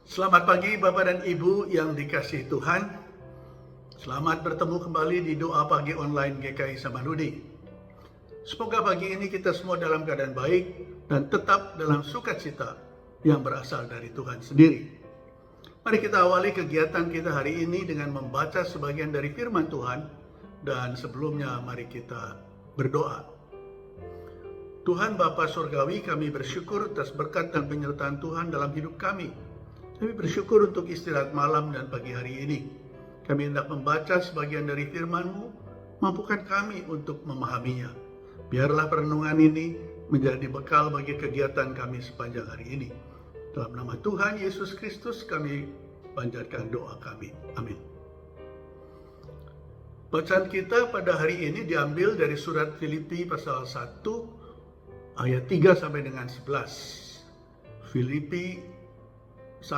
Selamat pagi Bapak dan Ibu yang dikasihi Tuhan. Selamat bertemu kembali di doa pagi online GKI Samanhudi. Semoga pagi ini kita semua dalam keadaan baik dan tetap dalam sukacita yang berasal dari Tuhan sendiri. Mari kita awali kegiatan kita hari ini dengan membaca sebagian dari firman Tuhan, dan sebelumnya mari kita berdoa. Tuhan Bapa Surgawi, kami bersyukur atas berkat dan penyertaan Tuhan dalam hidup kami. Kami bersyukur untuk istirahat malam dan pagi hari ini. Kami hendak membaca sebagian dari firman-Mu, mampukan kami untuk memahaminya. Biarlah perenungan ini menjadi bekal bagi kegiatan kami sepanjang hari ini. Dalam nama Tuhan Yesus Kristus kami panjatkan doa kami. Amin. Bacaan kita pada hari ini diambil dari surat Filipi pasal 1 ayat 3 sampai dengan 11. Filipi 1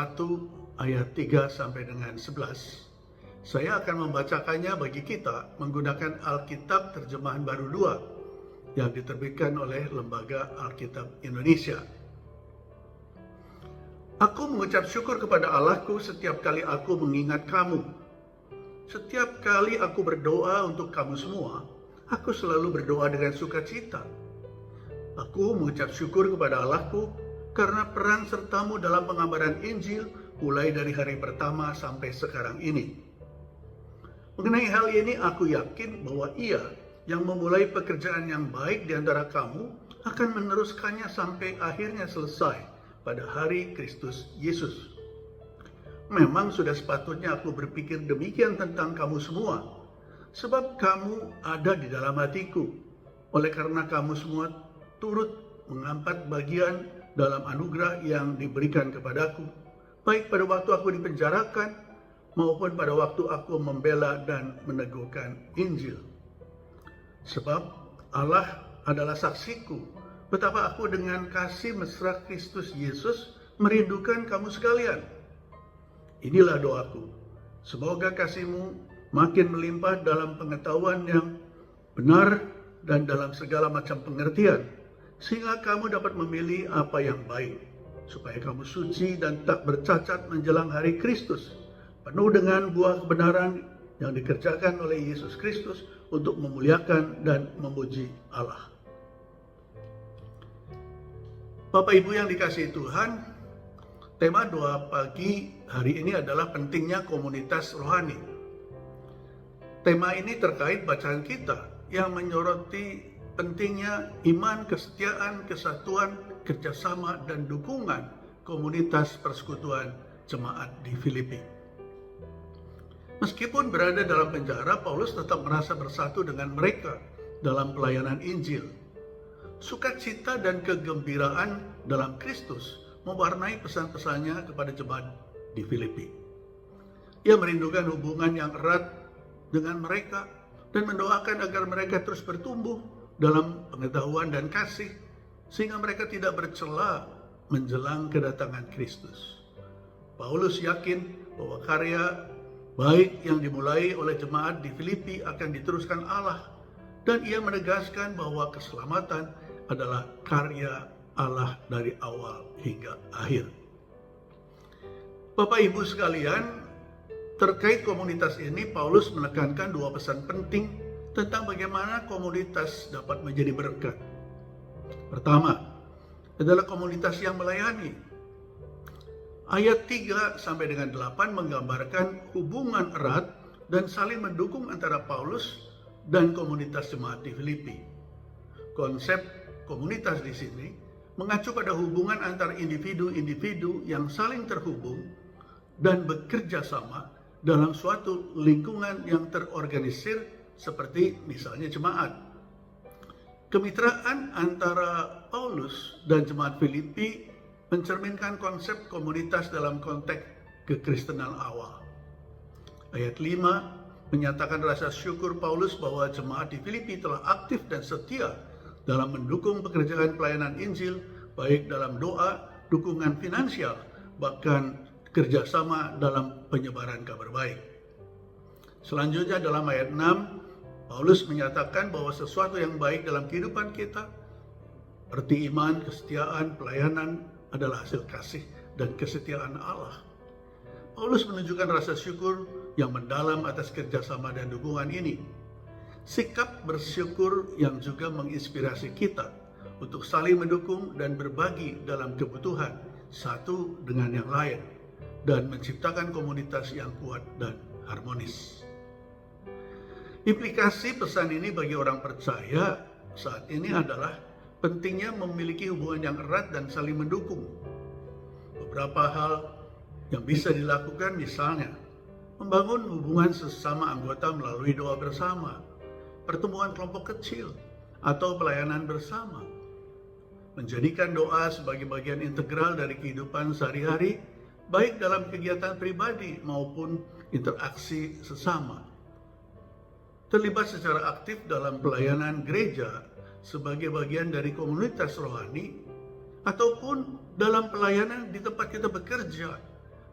ayat 3 sampai dengan 11. Saya akan membacakannya bagi kita menggunakan Alkitab Terjemahan Baru 2 yang diterbitkan oleh Lembaga Alkitab Indonesia. Aku mengucap syukur kepada Allahku setiap kali aku mengingat kamu. Setiap kali aku berdoa untuk kamu semua, aku selalu berdoa dengan sukacita. Aku mengucap syukur kepada Allahku karena peran sertamu dalam pengabaran Injil mulai dari hari pertama sampai sekarang ini. Mengenai hal ini aku yakin bahwa Ia yang memulai pekerjaan yang baik di antara kamu akan meneruskannya sampai akhirnya selesai pada hari Kristus Yesus. Memang sudah sepatutnya aku berpikir demikian tentang kamu semua, sebab kamu ada di dalam hatiku. Oleh karena kamu semua turut mengampat bagian dalam anugerah yang diberikan kepadaku, baik pada waktu aku dipenjarakan maupun pada waktu aku membela dan meneguhkan Injil. Sebab Allah adalah saksiku betapa aku dengan kasih mesra Kristus Yesus merindukan kamu sekalian. Inilah doaku, semoga kasihmu makin melimpah dalam pengetahuan yang benar dan dalam segala macam pengertian, sehingga kamu dapat memilih apa yang baik, supaya kamu suci dan tak bercacat menjelang hari Kristus, penuh dengan buah kebenaran yang dikerjakan oleh Yesus Kristus untuk memuliakan dan memuji Allah. Bapak Ibu yang dikasihi Tuhan, tema doa pagi hari ini adalah pentingnya komunitas rohani. Tema ini terkait bacaan kita yang menyoroti pentingnya iman, kesetiaan, kesatuan, kerjasama, dan dukungan komunitas persekutuan jemaat di Filipi. Meskipun berada dalam penjara, Paulus tetap merasa bersatu dengan mereka dalam pelayanan Injil. Sukacita dan kegembiraan dalam Kristus mewarnai pesan-pesannya kepada jemaat di Filipi. Ia merindukan hubungan yang erat dengan mereka dan mendoakan agar mereka terus bertumbuh dalam pengetahuan dan kasih, sehingga mereka tidak bercela menjelang kedatangan Kristus. Paulus yakin bahwa karya baik yang dimulai oleh jemaat di Filipi akan diteruskan Allah, dan ia menegaskan bahwa keselamatan adalah karya Allah dari awal hingga akhir. Bapak Ibu sekalian, terkait komunitas ini, Paulus menekankan dua pesan penting tentang bagaimana komunitas dapat menjadi berkat. Pertama, adalah komunitas yang melayani. Ayat 3 sampai dengan 8 menggambarkan hubungan erat dan saling mendukung antara Paulus dan komunitas jemaat di Filipi. Konsep komunitas di sini mengacu pada hubungan antar individu-individu yang saling terhubung dan bekerja sama dalam suatu lingkungan yang terorganisir seperti misalnya jemaat. Kemitraan antara Paulus dan jemaat Filipi mencerminkan konsep komunitas dalam konteks kekristenan awal. Ayat 5 menyatakan rasa syukur Paulus bahwa jemaat di Filipi telah aktif dan setia dalam mendukung pekerjaan pelayanan Injil, baik dalam doa, dukungan finansial, bahkan kerjasama dalam penyebaran kabar baik. Selanjutnya dalam ayat 6, Paulus menyatakan bahwa sesuatu yang baik dalam kehidupan kita, seperti iman, kesetiaan, pelayanan, adalah hasil kasih dan kesetiaan Allah. Paulus menunjukkan rasa syukur yang mendalam atas kerjasama dan dukungan ini. Sikap bersyukur yang juga menginspirasi kita untuk saling mendukung dan berbagi dalam kebutuhan satu dengan yang lain, dan menciptakan komunitas yang kuat dan harmonis. Implikasi pesan ini bagi orang percaya saat ini adalah pentingnya memiliki hubungan yang erat dan saling mendukung. Beberapa hal yang bisa dilakukan misalnya membangun hubungan sesama anggota melalui doa bersama, pertemuan kelompok kecil, atau pelayanan bersama. Menjadikan doa sebagai bagian integral dari kehidupan sehari-hari, baik dalam kegiatan pribadi maupun interaksi sesama. Terlibat secara aktif dalam pelayanan gereja sebagai bagian dari komunitas rohani, ataupun dalam pelayanan di tempat kita bekerja,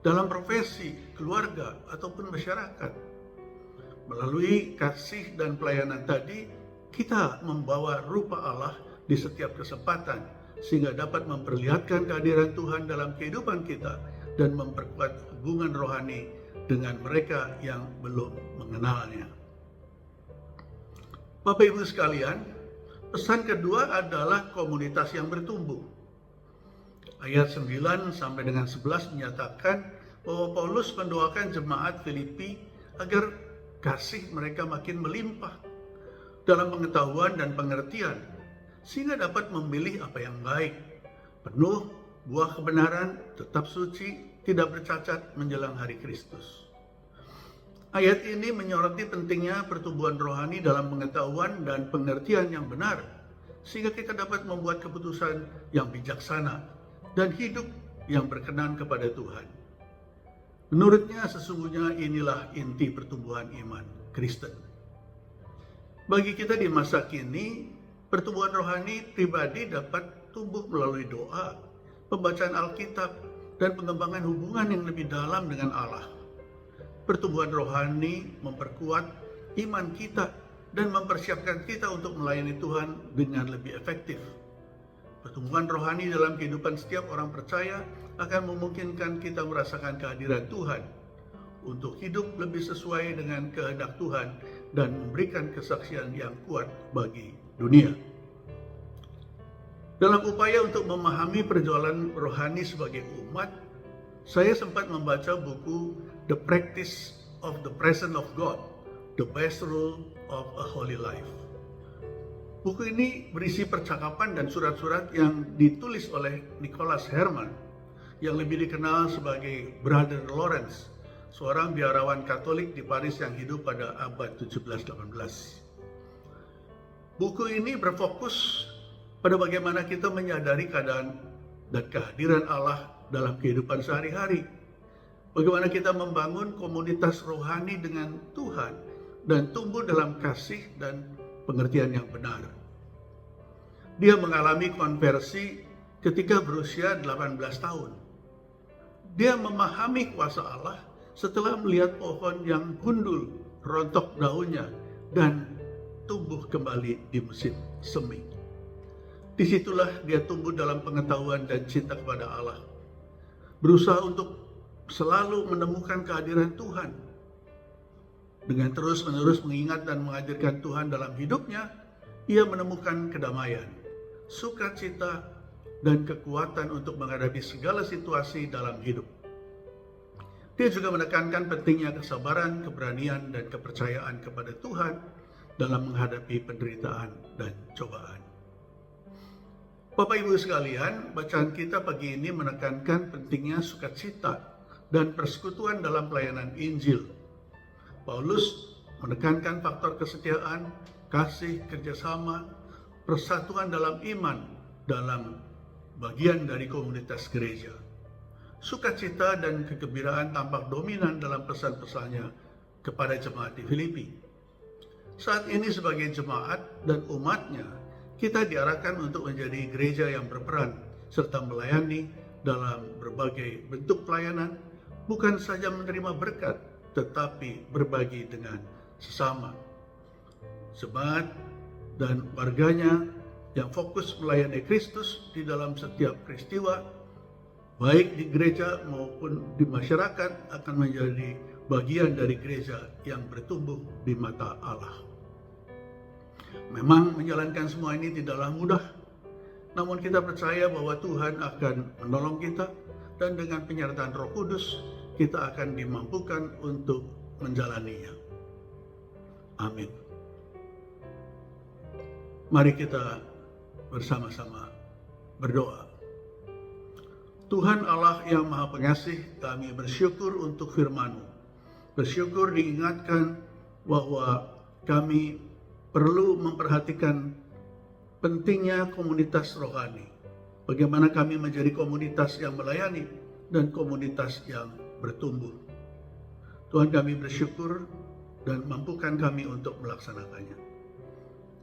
dalam profesi, keluarga, ataupun masyarakat. Melalui kasih dan pelayanan tadi, kita membawa rupa Allah di setiap kesempatan, sehingga dapat memperlihatkan kehadiran Tuhan dalam kehidupan kita dan memperkuat hubungan rohani dengan mereka yang belum mengenalnya. Bapak Ibu sekalian, pesan kedua adalah komunitas yang bertumbuh. Ayat 9 sampai dengan 11 menyatakan bahwa Paulus mendoakan jemaat Filipi agar kasih mereka makin melimpah dalam pengetahuan dan pengertian, sehingga dapat memilih apa yang baik, penuh buah kebenaran, tetap suci, tidak bercacat menjelang hari Kristus. Ayat ini menyoroti pentingnya pertumbuhan rohani dalam pengetahuan dan pengertian yang benar, sehingga kita dapat membuat keputusan yang bijaksana dan hidup yang berkenan kepada Tuhan. Menurutnya sesungguhnya inilah inti pertumbuhan iman Kristen. Bagi kita di masa kini, pertumbuhan rohani pribadi dapat tumbuh melalui doa, pembacaan Alkitab, dan pengembangan hubungan yang lebih dalam dengan Allah. Pertumbuhan rohani memperkuat iman kita dan mempersiapkan kita untuk melayani Tuhan dengan lebih efektif. Pertumbuhan rohani dalam kehidupan setiap orang percaya akan memungkinkan kita merasakan kehadiran Tuhan untuk hidup lebih sesuai dengan kehendak Tuhan dan memberikan kesaksian yang kuat bagi dunia. Dalam upaya untuk memahami perjalanan rohani sebagai umat, saya sempat membaca buku The Practice of the Presence of God, The Best Rule of a Holy Life. Buku ini berisi percakapan dan surat-surat yang ditulis oleh Nicholas Herman, yang lebih dikenal sebagai Brother Lawrence, seorang biarawan Katolik di Paris yang hidup pada abad 17-18. Buku ini berfokus pada bagaimana kita menyadari keadaan dan kehadiran Allah dalam kehidupan sehari-hari. Bagaimana kita membangun komunitas rohani dengan Tuhan dan tumbuh dalam kasih dan pengertian yang benar. Dia mengalami konversi ketika berusia 18 tahun. Dia memahami kuasa Allah setelah melihat pohon yang gundul, rontok daunnya, dan tumbuh kembali di musim semi. Disitulah dia tumbuh dalam pengetahuan dan cinta kepada Allah. Berusaha untuk selalu menemukan kehadiran Tuhan. Dengan terus-menerus mengingat dan mengajarkan Tuhan dalam hidupnya, ia menemukan kedamaian, sukacita, dan kekuatan untuk menghadapi segala situasi dalam hidup. Dia juga menekankan pentingnya kesabaran, keberanian, dan kepercayaan kepada Tuhan dalam menghadapi penderitaan dan cobaan. Bapak Ibu sekalian, bacaan kita pagi ini menekankan pentingnya sukacita dan persekutuan dalam pelayanan Injil. Paulus menekankan faktor kesetiaan, kasih, kerjasama, persatuan dalam iman dalam bagian dari komunitas gereja. Sukacita dan kegembiraan tampak dominan dalam pesan-pesannya kepada jemaat di Filipi. Saat ini sebagai jemaat dan umatnya, kita diarahkan untuk menjadi gereja yang berperan serta melayani dalam berbagai bentuk pelayanan, bukan saja menerima berkat, tetapi berbagi dengan sesama. Jemaat dan warganya yang fokus melayani Kristus di dalam setiap peristiwa baik di gereja maupun di masyarakat, akan menjadi bagian dari gereja yang bertumbuh di mata Allah. Memang menjalankan semua ini tidaklah mudah, namun kita percaya bahwa Tuhan akan menolong kita, dan dengan penyertaan Roh Kudus kita akan dimampukan untuk menjalaninya. Amin. Mari kita bersama-sama berdoa. Tuhan Allah yang Maha Pengasih, kami bersyukur untuk firman-Mu. Bersyukur diingatkan bahwa kami perlu memperhatikan pentingnya komunitas rohani. Bagaimana kami menjadi komunitas yang melayani dan komunitas yang bertumbuh. Tuhan, kami bersyukur dan mampukan kami untuk melaksanakannya.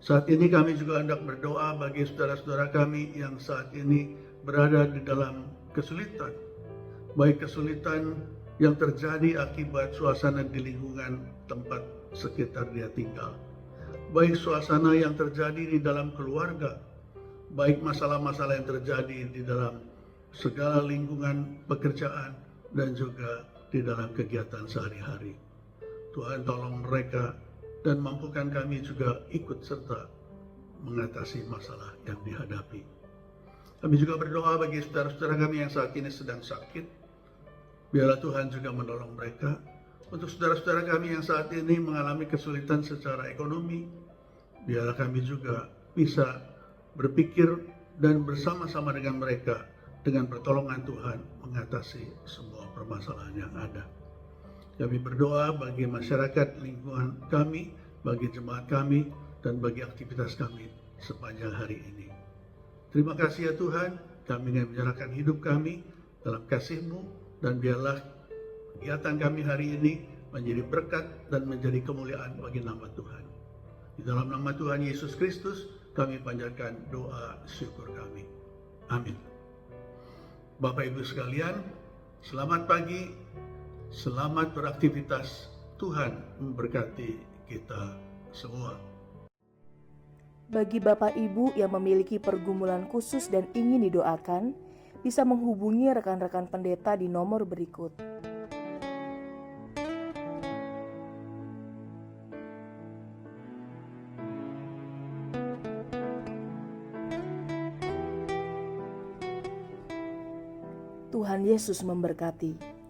Saat ini kami juga hendak berdoa bagi saudara-saudara kami yang saat ini berada di dalam kesulitan. Baik kesulitan yang terjadi akibat suasana di lingkungan tempat sekitar dia tinggal. Baik suasana yang terjadi di dalam keluarga, baik masalah-masalah yang terjadi di dalam segala lingkungan pekerjaan dan juga di dalam kegiatan sehari-hari. Tuhan, tolong mereka dan mampukan kami juga ikut serta mengatasi masalah yang dihadapi. Kami juga berdoa bagi saudara-saudara kami yang saat ini sedang sakit. Biarlah Tuhan juga menolong mereka. Untuk saudara-saudara kami yang saat ini mengalami kesulitan secara ekonomi, biarlah kami juga bisa berpikir dan bersama-sama dengan mereka dengan pertolongan Tuhan mengatasi semua permasalahan yang ada. Kami berdoa bagi masyarakat lingkungan kami, bagi jemaat kami, dan bagi aktivitas kami sepanjang hari ini. Terima kasih ya Tuhan, kami ingin menyerahkan hidup kami dalam kasih-Mu, dan biarlah kegiatan kami hari ini menjadi berkat dan menjadi kemuliaan bagi nama Tuhan. Di dalam nama Tuhan Yesus Kristus, kami panjatkan doa syukur kami. Amin. Bapak Ibu sekalian, selamat pagi, selamat beraktivitas. Tuhan memberkati kita semua. Bagi Bapak Ibu yang memiliki pergumulan khusus dan ingin didoakan, bisa menghubungi rekan-rekan pendeta di nomor berikut. Tuhan Yesus memberkati.